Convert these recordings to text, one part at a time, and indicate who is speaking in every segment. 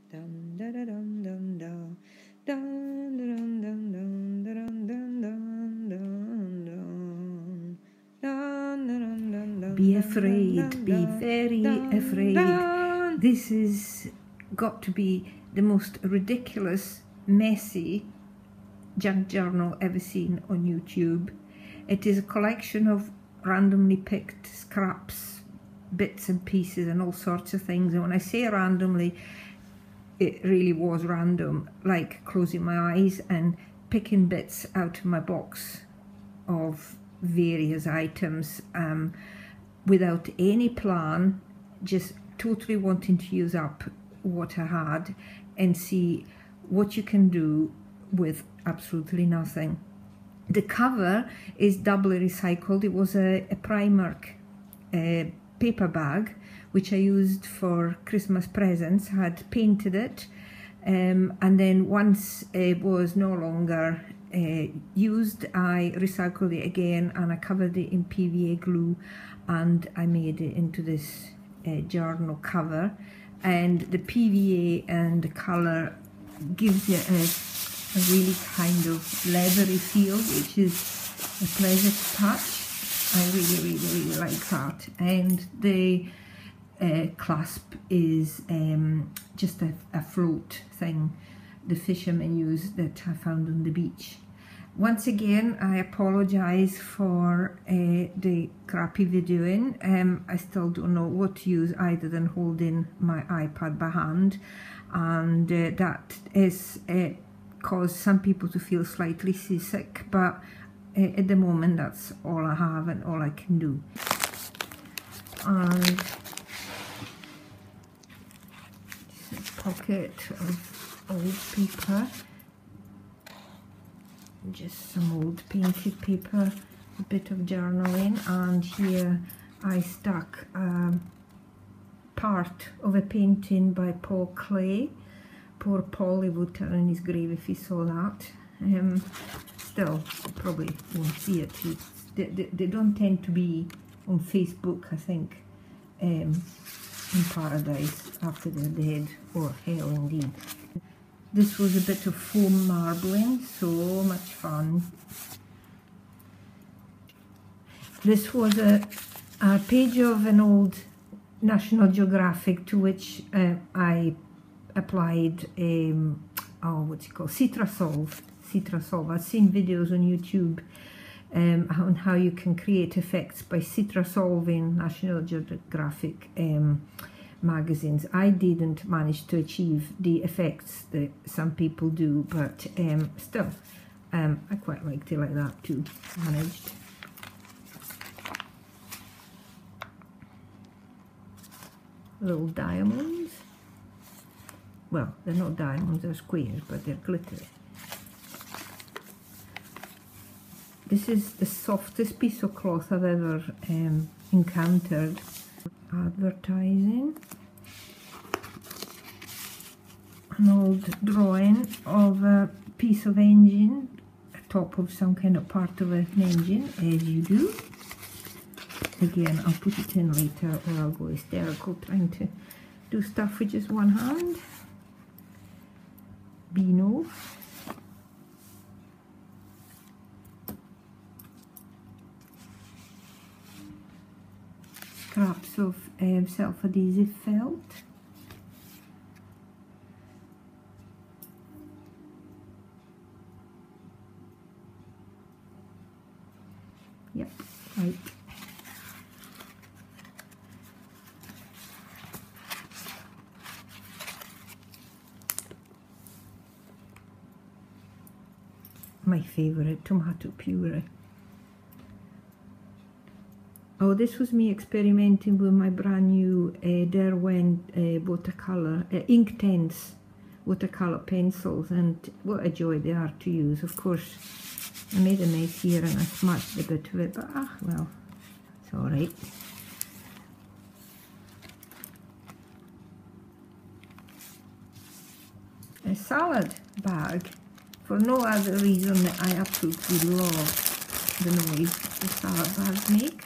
Speaker 1: dum da da dum dum da dum dum dum dum dum dum dum dum. Be afraid, be very afraid. This is got to be the most ridiculous, messy junk journal ever seen on YouTube. It is a collection of randomly picked scraps, bits and pieces and all sorts of things, and when I say randomly, it really was random, like closing my eyes and picking bits out of my box of various items without any plan, just totally wanting to use up what I had and see what you can do with absolutely nothing. The cover is doubly recycled. It was a Primark paper bag which I used for Christmas presents. I had painted it and then once it was no longer used, I recycled it again and I covered it in PVA glue and I made it into this journal cover, and the PVA and the colour gives it a really kind of leathery feel, which is a pleasure to touch. I really like that. And the clasp is just a float thing the fishermen use that I found on the beach. Once again, I apologise for the crappy videoing. I still don't know what to use other than holding my iPad by hand, and that is caused some people to feel slightly seasick, but at the moment that's all I have and all I can do. And just a pocket of old paper, just some old painted paper, a bit of journaling, and here I stuck part of a painting by Paul Klee. Poor Paul, he would turn in his grave if he saw that. Still, you probably won't see it. They don't tend to be on Facebook, I think, in paradise after they're dead, or hell indeed. This was a bit of foam marbling, so much fun. This was a page of an old National Geographic to which I applied what's it called, Citrasolve. I've seen videos on YouTube on how you can create effects by Citrasolving National Geographic magazines. I didn't manage to achieve the effects that some people do, but still, I quite liked it like that too. Managed. Little diamonds. Well, they're not diamonds, they're squares, but they're glittery. This is the softest piece of cloth I've ever encountered. Advertising. An old drawing of a piece of engine, top of some kind of part of an engine, as you do. Again, I'll put it in later or I'll go hysterical trying to do stuff with just one hand. Beano. Scraps of self-adhesive felt. Yep, right. My favourite, tomato puree. Oh, this was me experimenting with my brand new Derwent watercolour, Inktense watercolour pencils, and what a joy they are to use. Of course, I made a mess here and I smashed a bit of it, but well, it's alright. A salad bag, for no other reason that I absolutely love the noise the salad bags make.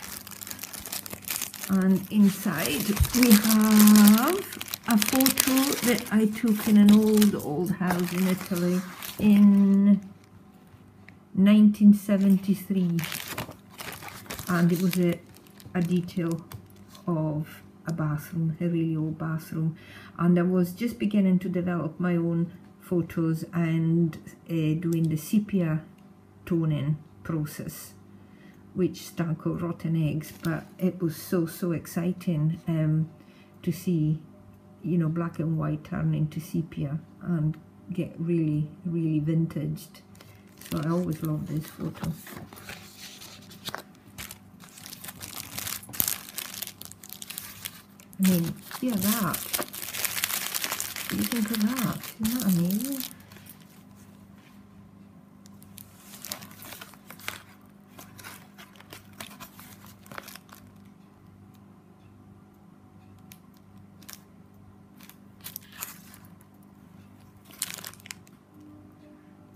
Speaker 1: And inside we have a photo that I took in an old house in Italy in 1973, and it was a detail of a bathroom, a really old bathroom, and I was just beginning to develop my own photos and doing the sepia toning process, which stank of rotten eggs, but it was so exciting to see, you know, black and white turn into sepia and get really vintaged. So I always love this photo. I mean, hear that. What do you think of that? Isn't that amazing?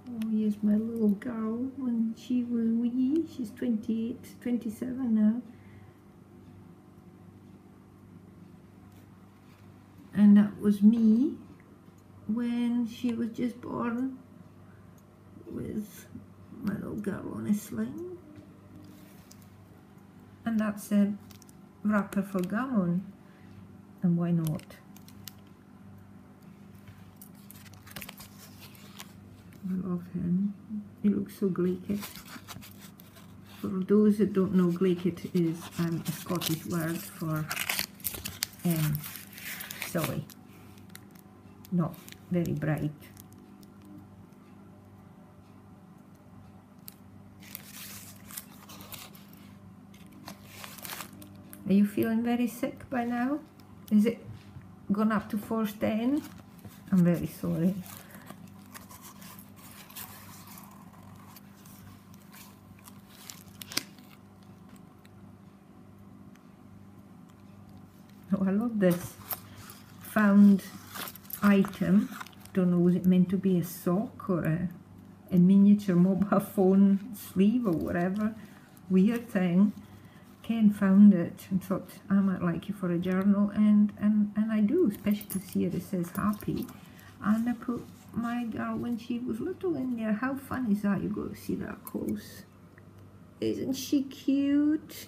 Speaker 1: Oh, here's my little girl when she was wee. She's 28, 27 now. And that was me when she was just born, with my little girl on a sling. And that's a wrapper for gammon, and why not? I love him. He looks so glaikit. For those that don't know, glaikit is a Scottish word for silly, not very bright. Are you feeling very sick by now? Is it gone up to 410? I'm very sorry. Oh, I love this found item. Don't know, was it meant to be a sock or a miniature mobile phone sleeve or whatever? Weird thing. Ken found it and thought I might like it for a journal, and I do, especially to see it says happy. And I put my girl when she was little in there. How fun is that? You've got to see that close. Isn't she cute?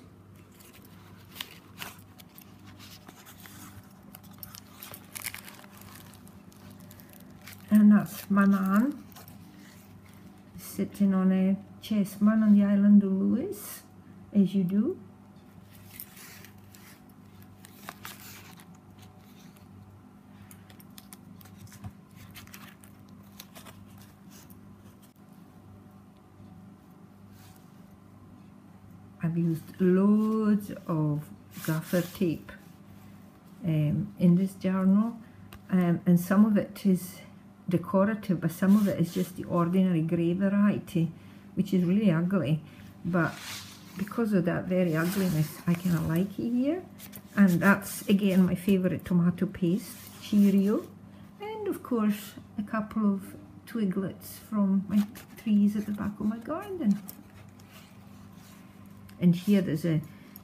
Speaker 1: And that's my man sitting on a chessman on the island of Lewis, as you do. I've used loads of gaffer tape in this journal, and some of it is decorative, but some of it is just the ordinary grey variety, which is really ugly, but because of that very ugliness I kind of like it here. And that's again my favourite tomato paste, Cheerio, and of course a couple of twiglets from my trees at the back of my garden. And here there's a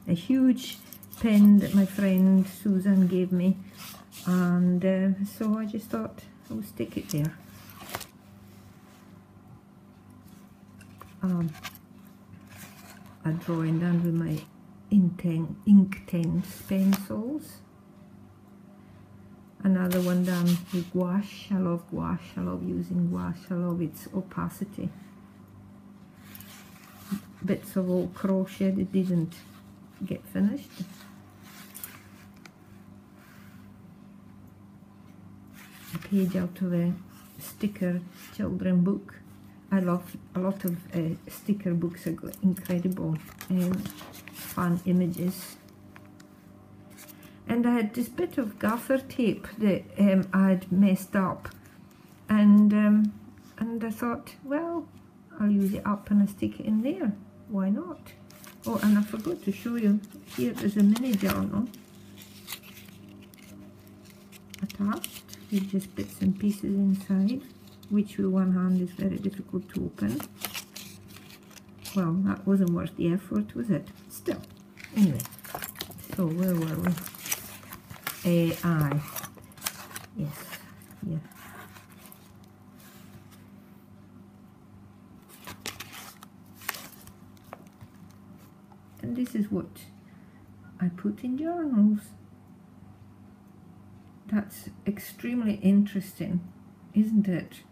Speaker 1: huge pen that my friend Susan gave me, and so I just thought I would stick it there. A drawing done with my Inktense pencils. Another one done with gouache. I love gouache. I love using gouache. I love its opacity. Bits of old crochet that didn't get finished. A page out of a sticker children book. I love a lot of sticker books. I've got incredible fun images. And I had this bit of gaffer tape that I'd messed up, and I thought, well, I'll use it up and I stick it in there. Why not? Oh, and I forgot to show you. Here is a mini journal attached with just bits and pieces inside, which with one hand is very difficult to open. Well, that wasn't worth the effort, was it? Still. Anyway, so where were we? Yes, yeah. And this is what I put in journals. That's extremely interesting, isn't it?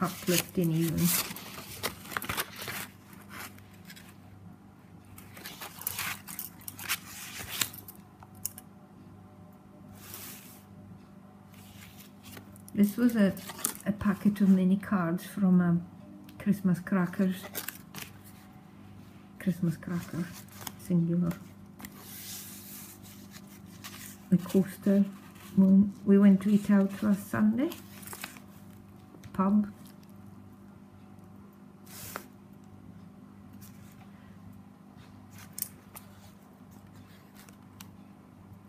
Speaker 1: Uplifting even. This was a packet of mini cards from Christmas cracker, singular. The coaster when we went to eat out last Sunday, pub.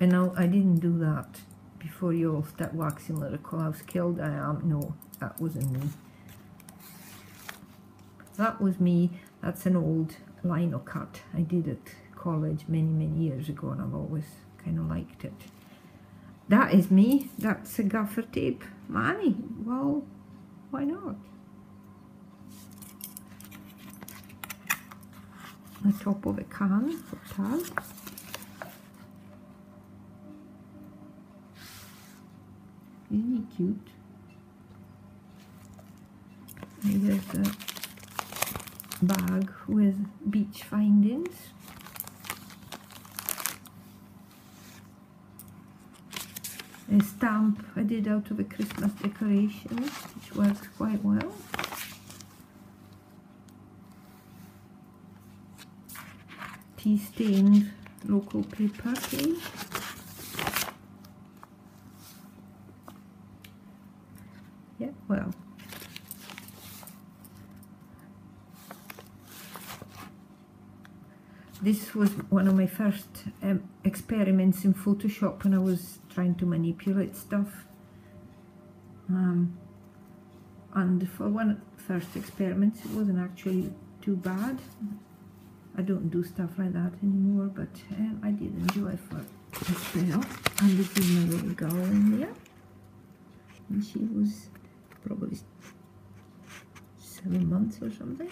Speaker 1: And no, I didn't do that before you all start waxing lyrical. How skilled I am. No, that wasn't me. That was me. That's an old lino cut I did at college many years ago, and I've always kind of liked it. That is me. That's a gaffer tape Manny. Well, why not? The top of a can for tag. Isn't he cute? And there's a bag with beach findings. A stamp I did out of a Christmas decoration, which works quite well. Tea-stained local paper page. Yeah, well. This was one of my first experiments in Photoshop when I was trying to manipulate stuff. And for one of the first experiments, it wasn't actually too bad. I don't do stuff like that anymore, but I did enjoy for a spell. And this is my little girl in there. And she was probably 7 months or something.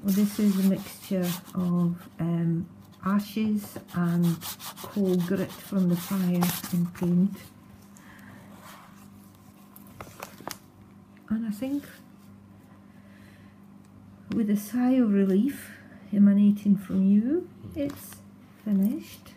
Speaker 1: Well, this is a mixture of ashes and coal grit from the fire and paint. And I think with a sigh of relief emanating from you, it's finished.